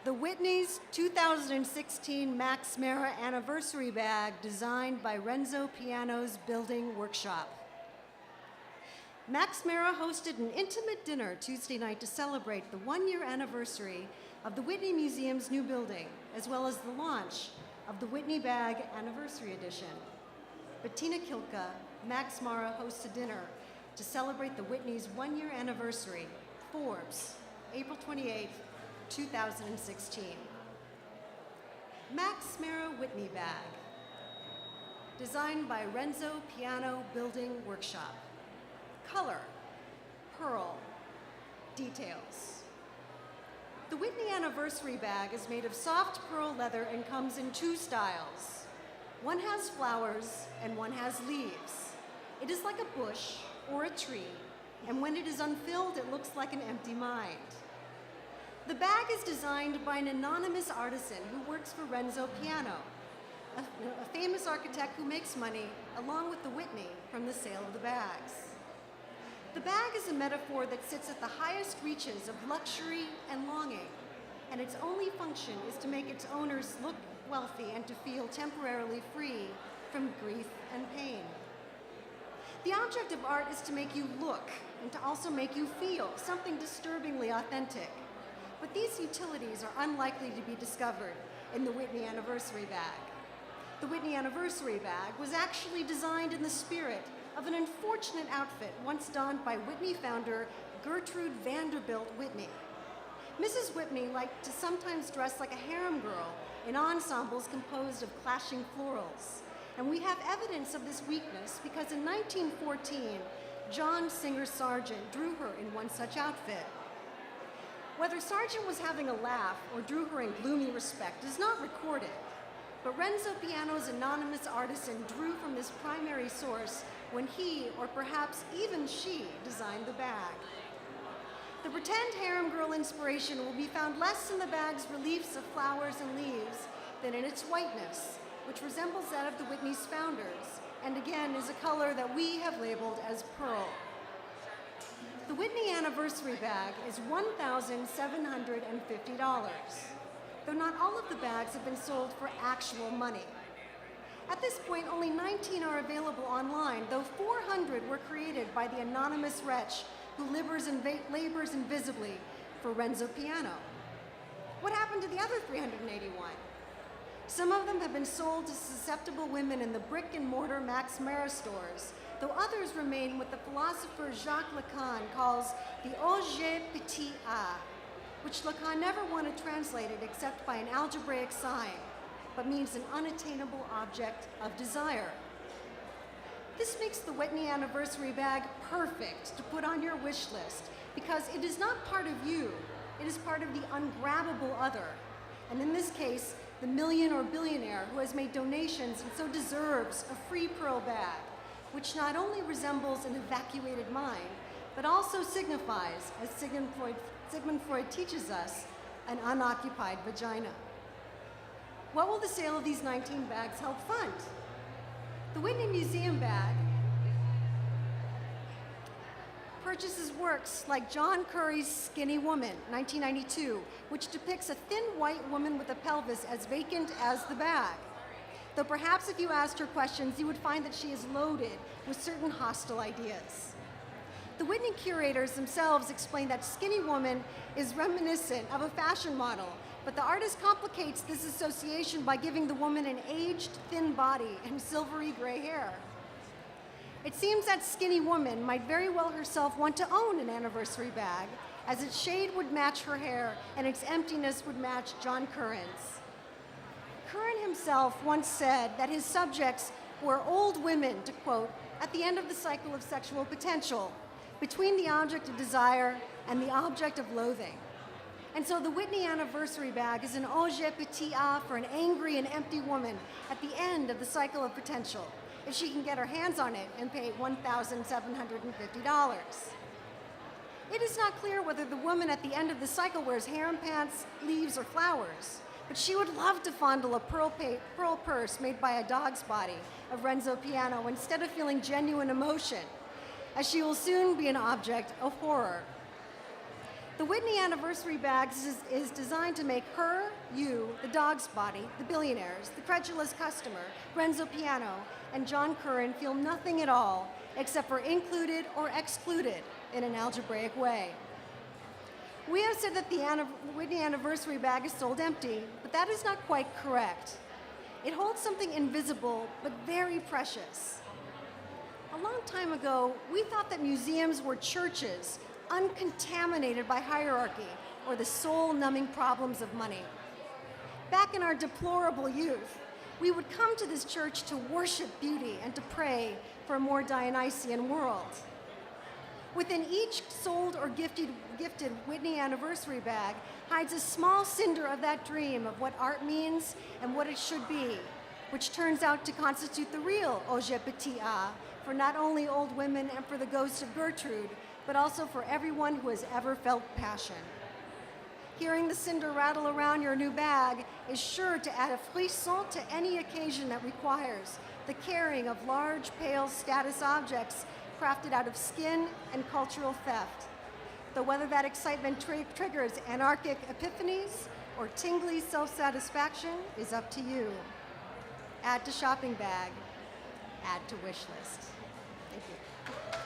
The Whitney's 2016 Max Mara Anniversary Bag, designed by Renzo Piano's Building Workshop. Max Mara hosted an intimate dinner Tuesday night to celebrate the one-year anniversary of the Whitney Museum's new building, as well as the launch of the Whitney Bag Anniversary Edition. Bettina Kilka, Max Mara hosts a dinner to celebrate the Whitney's one-year anniversary. Forbes, April 28, 2016. Max Mara Whitney Bag, designed by Renzo Piano Building Workshop. Color, pearl, details. The Whitney Anniversary Bag is made of soft pearl leather and comes in two styles. One has flowers and one has leaves. It is like a bush or a tree, and when it is unfilled, it looks like an empty mind. The bag is designed by an anonymous artisan who works for Renzo Piano, a famous architect who makes money, along with the Whitney, from the sale of the bags. The bag is a metaphor that sits at the highest reaches of luxury and longing, and its only function is to make its owners look wealthy and to feel temporarily free from grief and pain. The object of art is to make you look and to also make you feel something disturbingly authentic. But these utilities are unlikely to be discovered in the Whitney Anniversary Bag. The Whitney Anniversary Bag was actually designed in the spirit of an unfortunate outfit once donned by Whitney founder Gertrude Vanderbilt Whitney. Mrs. Whitney liked to sometimes dress like a harem girl in ensembles composed of clashing florals. And we have evidence of this weakness because in 1914, John Singer Sargent drew her in one such outfit. Whether Sargent was having a laugh or drew her in gloomy respect is not recorded, but Renzo Piano's anonymous artisan drew from this primary source when he, or perhaps even she, designed the bag. The pretend harem girl inspiration will be found less in the bag's reliefs of flowers and leaves than in its whiteness, which resembles that of the Whitney's founders, and again is a color that we have labeled as pearl. The Whitney Anniversary Bag is $1,750, though not all of the bags have been sold for actual money. At this point, only 19 are available online, though 400 were created by the anonymous wretch who labors invisibly for Renzo Piano. What happened to the other 381? Some of them have been sold to susceptible women in the brick-and-mortar Max Mara stores, though others remain what the philosopher Jacques Lacan calls the objet petit a, which Lacan never wanted translated except by an algebraic sign, but means an unattainable object of desire. This makes the Whitney Anniversary Bag perfect to put on your wish list because it is not part of you, it is part of the ungrabbable other, and in this case, the million or billionaire who has made donations and so deserves a free pearl bag, which not only resembles an evacuated mind, but also signifies, as Sigmund Freud teaches us, an unoccupied vagina. What will the sale of these 19 bags help fund? The Whitney Museum Bag purchases works like John Curry's Skinny Woman, 1992, which depicts a thin white woman with a pelvis as vacant as the bag. Though perhaps if you asked her questions, you would find that she is loaded with certain hostile ideas. The Whitney curators themselves explain that Skinny Woman is reminiscent of a fashion model, but the artist complicates this association by giving the woman an aged, thin body and silvery gray hair. It seems that Skinny Woman might very well herself want to own an anniversary bag, as its shade would match her hair and its emptiness would match John Curran's. Curran himself once said that his subjects were old women, to quote, at the end of the cycle of sexual potential, between the object of desire and the object of loathing. And so the Whitney Anniversary Bag is an objet petit a for an angry and empty woman at the end of the cycle of potential, if she can get her hands on it and pay $1,750. It is not clear whether the woman at the end of the cycle wears harem pants, leaves, or flowers, but she would love to fondle a pearl purse made by a dog's body of Renzo Piano instead of feeling genuine emotion, as she will soon be an object of horror. The Whitney Anniversary Bags is designed to make her, you, the dog's body, the billionaires, the credulous customer, Renzo Piano, and John Curran feel nothing at all except for included or excluded in an algebraic way. We have said that the Whitney Anniversary Bag is sold empty, but that is not quite correct. It holds something invisible but very precious. A long time ago, we thought that museums were churches, uncontaminated by hierarchy or the soul-numbing problems of money. Back in our deplorable youth, we would come to this church to worship beauty and to pray for a more Dionysian world. Within each sold or gifted Whitney Anniversary Bag hides a small cinder of that dream of what art means and what it should be, which turns out to constitute the real Objet Petit A for not only old women and for the ghost of Gertrude, but also for everyone who has ever felt passion. Hearing the cinder rattle around your new bag is sure to add a frisson to any occasion that requires the carrying of large, pale status objects crafted out of skin and cultural theft. Though whether that excitement triggers anarchic epiphanies or tingly self-satisfaction is up to you. Add to shopping bag, add to wish list. Thank you.